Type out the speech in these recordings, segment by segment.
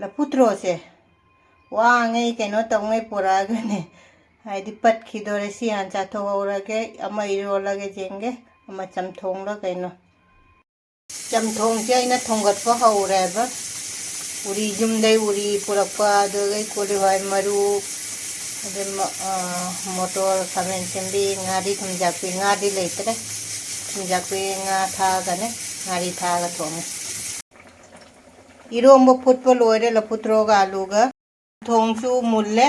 Laputro se wa ngai keno tongai pura gane haidi pat khidore si an cha tho ora ge ama iro la ge jenge ama chamthong la kaino chamthong je ina thongat pa haure ba uri jumdai uri pura pa de gai kole vai maru de motor kamen sembi ngadi thumjakpi ngadi leitre thumjakpi nga tha gane ngadi tha ga thong eromba phutpa loire laputro ga alu ga thongchu mulle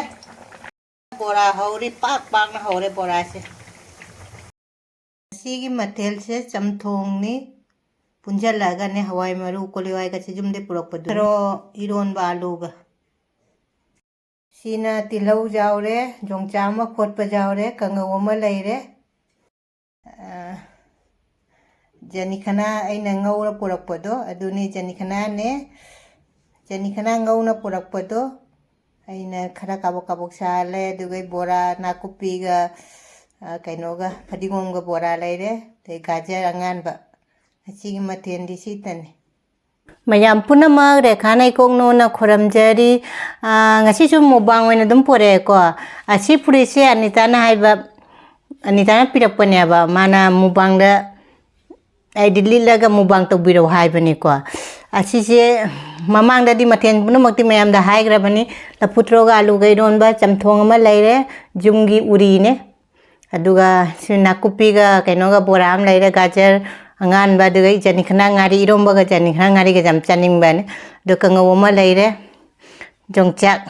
bora hauri pak pak na haure bora se sigi mathel se chamthong ni punjala ga ne hawai maru kolewai ga chijumde purok padu ro iron ba alu ga sina tilau jaure yongchak ma khotpa jaure kangaw ma leire janikhana aina ngawra purak pado aduni janikhana ne janikhana ngawna purak pado aina khara kabok kabok sale dugai bora nakupi ga kainoga padigom ga bora leire te gajar angan ba achigi maten di sitane mayam punama rekhanai kongno na khoramjari ngasi chu mukbang oina dum pore ko asi puri se anita na haiba anita na pirakpane ba mana mukbang da ai dilli laga mukbang to biro haibani ko asi se mamang da di maten punamakti mayam da haigra bani laputro ga alu ga iron ba chamthong ma leire jumgi uri ne aduga sinakupi ga kaino ga boram leire gajar angan ba dugai janikhana ngari eromba ga janikhana ngari ga jam chaning ba ne do kangaw ma leire yongchak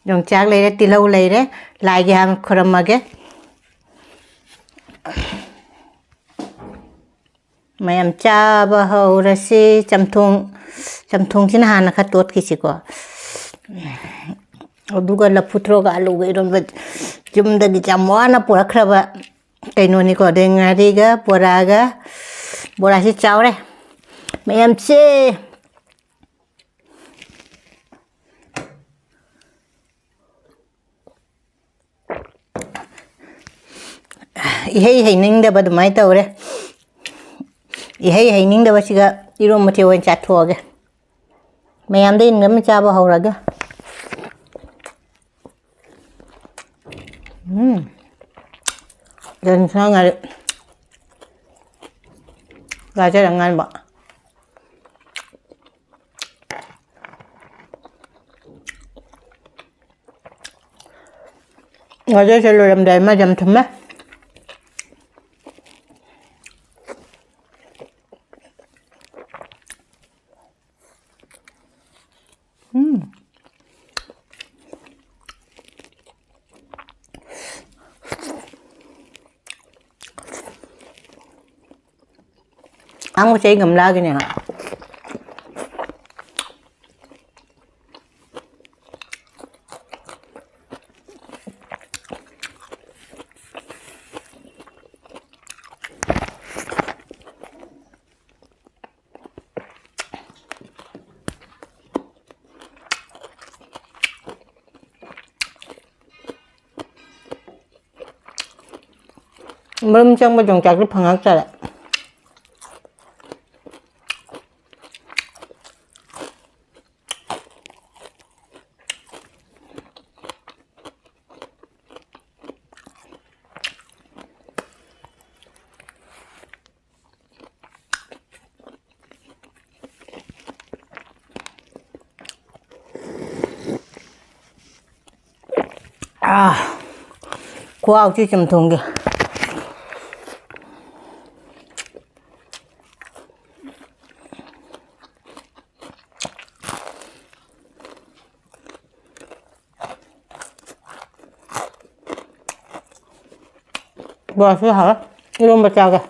yongchak leire tilau leire lai ge ham khoramage mayam cha ba haurasi chamthong sin hana khatot kisiko aduga laputro ga alu ga iron ba jumda gi chamwana purakraba kaino ni ko de ngari ga bora si chawre mayam che ihei ning da bad mai tawre ihei ning da basiga irom mate wan chathoge mayam de ngam chaba hauraga dan sangat gajar angan ba gajar selalu dalam dai macam thumma Ang saya ngam lagi nih. Belum coba yongchak di pangak cara. Wow, chứ chamthong kìa. Bora sih hả? Iron baca kìa.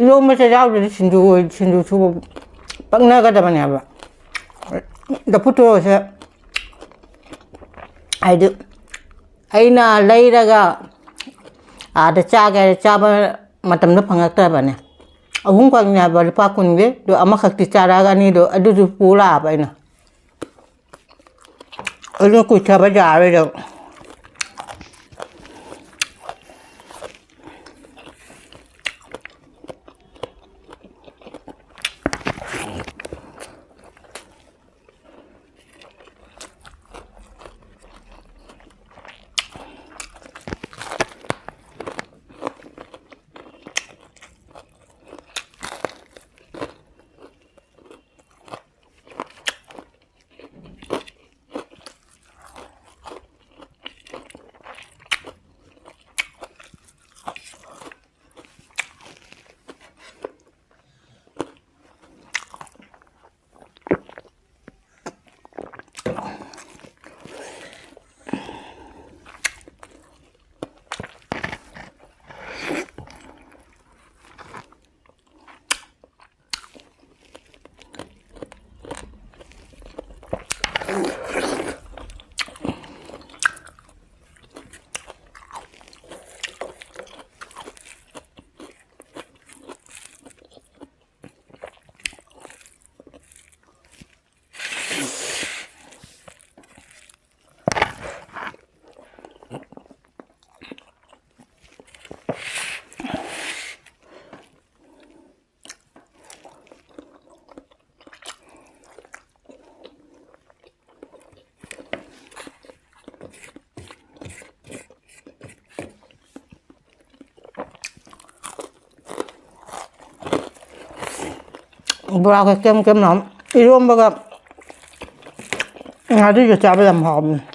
이러면서 야우리 신주 주고 빵 나가다만 해봐. 나 붙어서 아이들 아이나 레이라가 ada caga caba matam na pangakta bane ahun kwa nya bal pa kunge do amaka ti cara gani do adu pula apa ina adu ku caba jare do bora cái kem nóng eromba 아주 저 잡아야 먹으면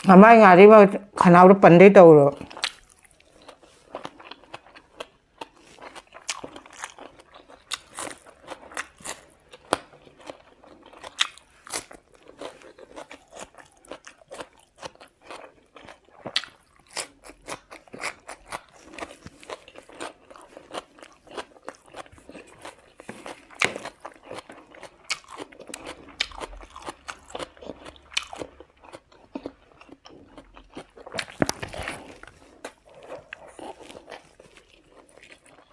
아마 이거 아리바 가나우로 반대다 그러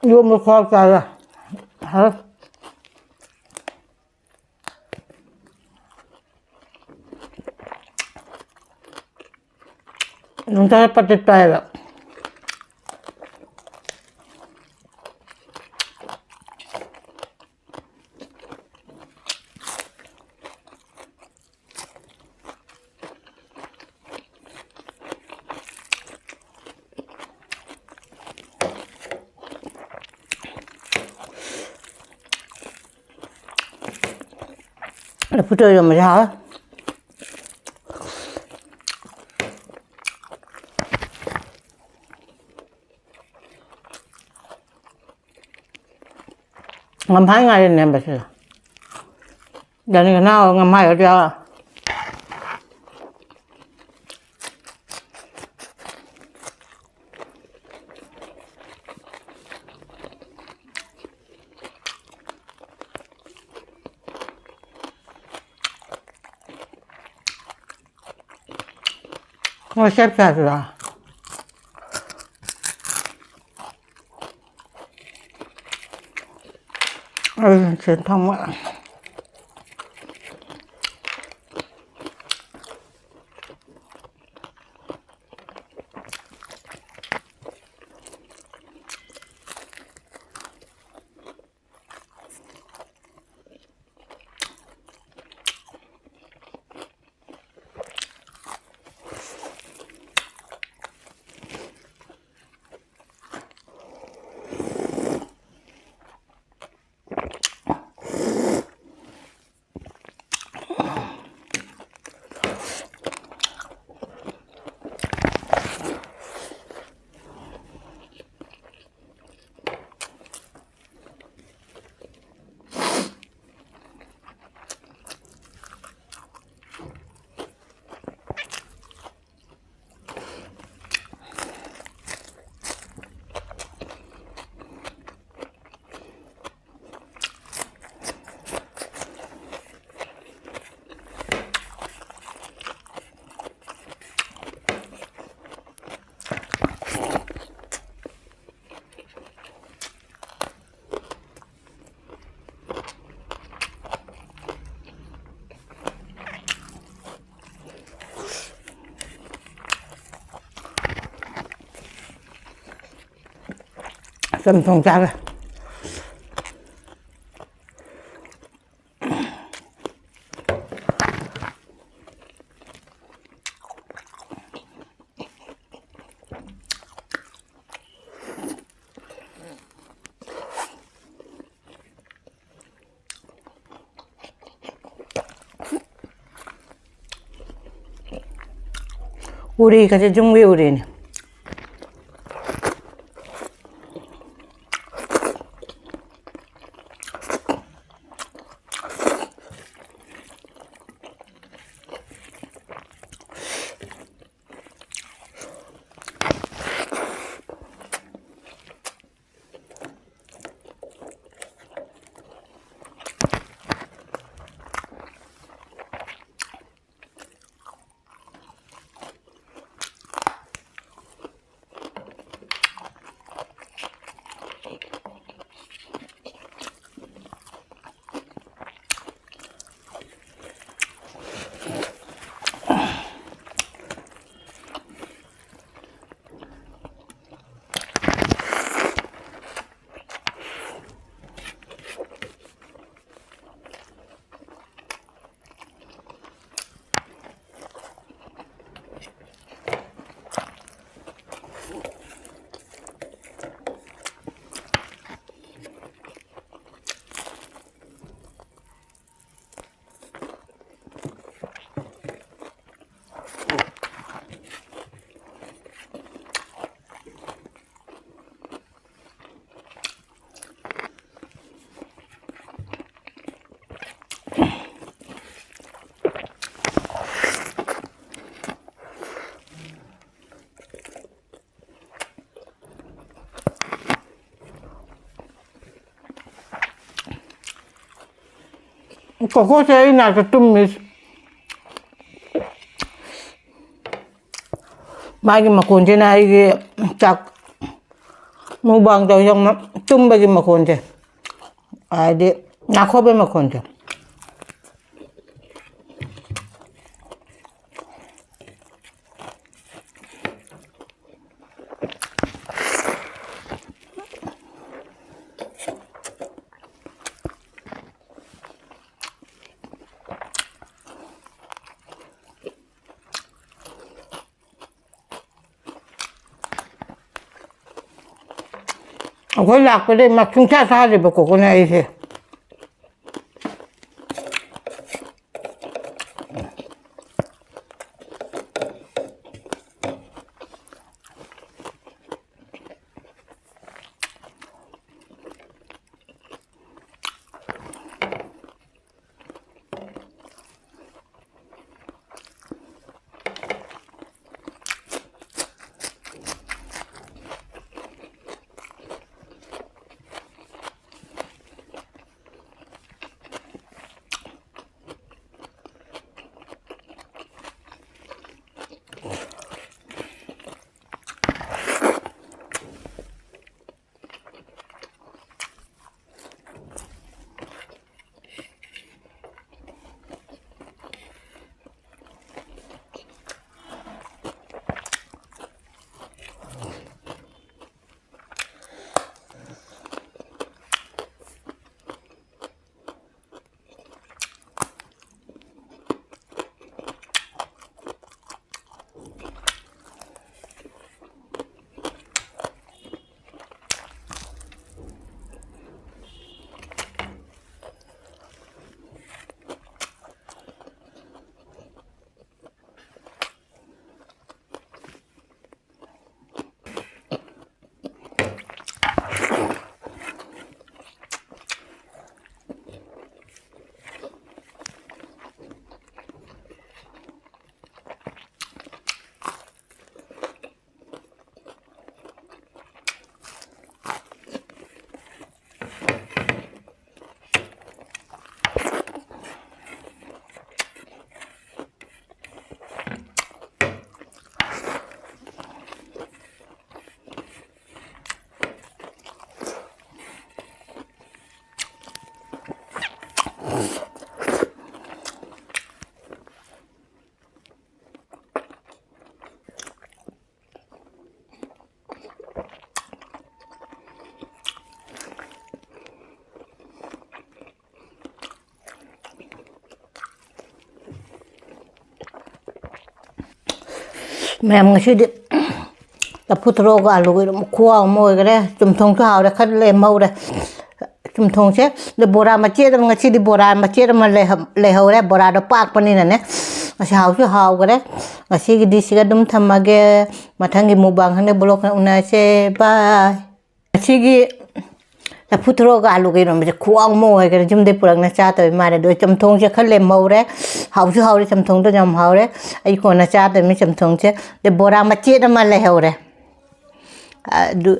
이거 뭐 과학자야. 농사를 빠졌다 해라. 붙어요, 뭐, 자. ngâm thái ngay lên em bà sư giờ này nào ngâm hai ở cho ngồi xếp ra rồi truyền thông ạ chamthong chả vậy. 우리 같이 중국의 우리는 Kokosia näitä tummis. Mäkin mä kuuntin näihin chak mukbang tao yung tumbakin mä kuuntin. Adi nakobe mä kuuntin. Ako lạc cái đây mà chúng ta sao thì bà cổ con này thì ꯃꯌꯥꯝ ꯉꯁꯤꯗꯤ ꯂꯐꯨ ꯊꯔꯣꯒ ꯑꯥꯂꯨꯒ ꯑꯗꯨꯝ ꯈꯨꯍꯥꯎ ꯑꯃ ꯑꯣꯏꯈꯔꯦ ꯆꯝꯊꯣꯡꯁꯨ ꯍꯥꯎꯔꯦ ꯈꯔ ꯂꯦꯝꯍꯧꯔꯦ ꯆꯝꯊꯣꯡꯁꯦ ꯕꯣꯔꯥ ꯃꯆꯦꯠ ꯑꯃ ꯉꯁꯤꯗꯤ ꯕꯣꯔꯥ ꯃꯆꯦꯠ ꯑꯃ ꯂꯩꯍꯧꯔꯦ ꯕꯣꯔꯥꯗꯣ ꯄꯥꯛꯄꯅꯤꯅꯅꯦ ꯉꯁꯤ ꯍꯥꯎꯁꯨ ꯍꯥꯎꯈꯔꯦ ꯉꯁꯤꯒꯤꯗꯤ ꯁꯤꯒ ꯑꯗꯨꯝ ꯊꯝꯃꯒꯦ ꯃꯊꯪꯒꯤ ꯃꯨꯛꯕꯥꯡ ꯈꯪꯗꯦ ꯕ꯭ꯂꯣꯛ ꯎꯅꯁꯦ ꯕꯥꯏ ꯉꯁꯤꯒꯤ ꯂꯐꯨ ꯊꯔꯣꯒ ꯑꯥꯂꯨꯒ ꯏꯔꯣꯟꯕꯁꯦ ꯈꯨꯍꯥꯎ ꯑꯃ ꯑꯣꯏꯈꯔꯦ ꯌꯨꯝꯗꯩ ꯄꯨꯔꯛꯅ ꯆꯥꯗꯕꯩ ꯃꯥꯜꯂꯦ ꯑꯗꯣ ꯆꯝꯊꯣꯡꯁꯦ ꯈꯔ ꯂꯦꯝꯍꯧꯔꯦ ꯍꯥꯎꯁꯨ ꯍꯥꯎꯔꯦ ꯆꯝꯊꯣꯡꯗꯣ ꯌꯥꯝ ꯍꯥꯎꯔꯦ ꯑꯩ ꯀꯣꯟꯅ ꯆꯥꯗꯕꯅꯤ ꯆꯝꯊꯣꯡꯁꯦ ꯑꯗꯩ ꯕꯣꯔꯥ ꯃꯆꯦꯠ ꯑꯃ ꯂꯩꯍꯧꯔꯦ ꯑꯗꯨ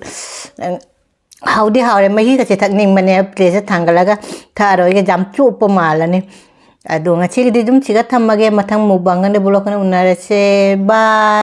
ꯍꯥꯎꯗꯤ ꯍꯥꯎꯔꯦ ꯃꯍꯤꯒꯁꯦ ꯊꯛꯅꯤꯡꯕꯅꯦ ꯄ꯭ꯂꯦꯠꯁꯦ ꯊꯥꯡꯒꯠꯂꯒ ꯊꯛꯑꯔꯣꯏꯒꯦ ꯌꯥꯝ ꯆꯣꯞꯄ ꯃꯥꯜꯂꯅꯤ ꯑꯗꯣ ꯉꯁꯤꯒꯤꯗꯤ ꯑꯗꯨꯝ ꯁꯤꯒ ꯊꯝꯃꯒꯦ ꯃꯊꯪ ꯃꯨꯛꯕꯥꯡꯒꯅ ꯕ꯭ꯂꯣꯛꯀꯅ ꯎꯅꯔꯁꯦ ꯕꯥꯏ